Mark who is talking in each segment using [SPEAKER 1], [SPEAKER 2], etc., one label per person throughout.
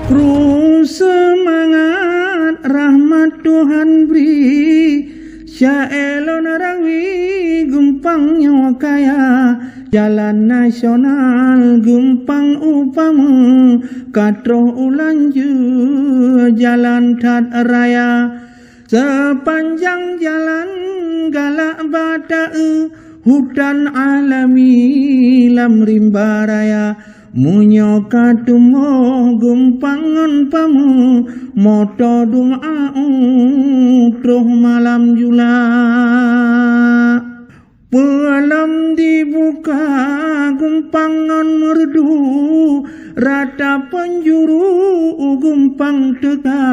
[SPEAKER 1] Kru semangat rahmat Tuhan beri, syaelon rawi gumpang nyawa kaya, jalan nasional gumpang upama, katroh ulanju jalan tat raya, sepanjang jalan galak bata hutan alami lam rimba raya. Munyo katumo gumpangan pamu moto dumau truh malam jula. Pelam dibuka gumpangan merdu, rata penjuru gumpang teka,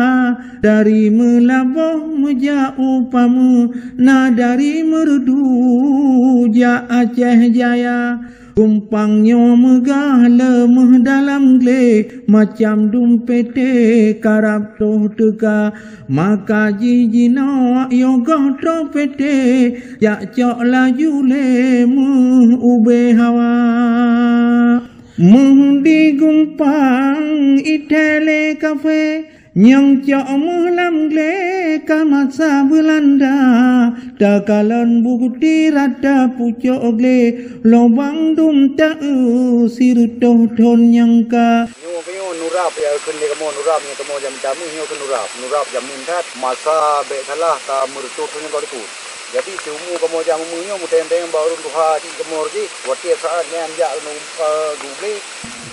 [SPEAKER 1] dari melabuh meja upamu, na dari merdu ja Aceh Jaya. Gumpangnya megah lemah dalam gle, macam dumpete karab toh teka, maka jijina yoga tropete, jak cok laju le ube hawa. Di gumpang itele kafe, nyang cok mulam gle kamasa Belanda, takalan bukti rada pucok gle lobang dum ta sirtoh ton nyangka.
[SPEAKER 2] Nyo nurap ya kene kamo nurap nya kamo jam jamu nyo ke nurap jamin kat masa be salah ta murtu punya bariku. Jadi cuma kamo jamu nyo muteng-teng baru tuha di kamo ji wati saat nya anja nu google.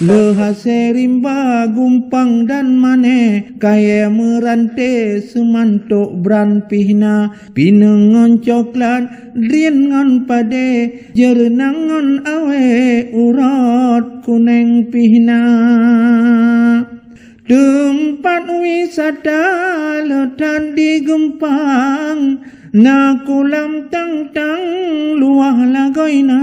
[SPEAKER 1] Lehase rimba gumpang dan mane, kaya merante semantok bran pihna, pinengon coklat riengon pade, jerenangon awe urat kuning pihna. Tempat wisata letan di Gumpang, na kulam tang-tang luah lagoina,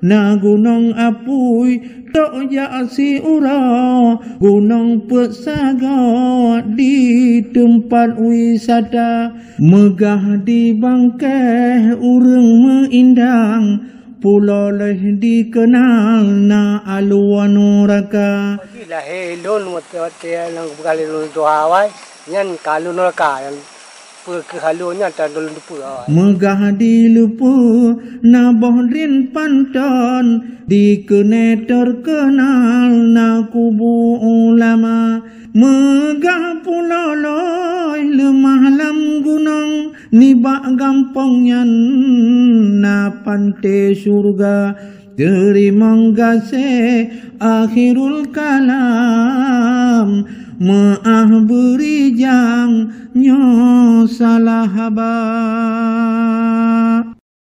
[SPEAKER 1] na gunung apui tok ja si ura, gunung Pesaga di tempat wisata, megah di bangkeh urang meindang, pulau leh dikenal na aluan raka.
[SPEAKER 3] Lah helon mate lang kali lon to hawai nyan kalun raka yang ke halunya ta dolun tu
[SPEAKER 1] megah di lupu na bohdrin panton, di kene terkenal na kubu ulama, megah pulau loy lemah lam gunung, nibak gampangnya na pante surga, terima kasih akhirul kalam, maaf beri jang nyo salah habar.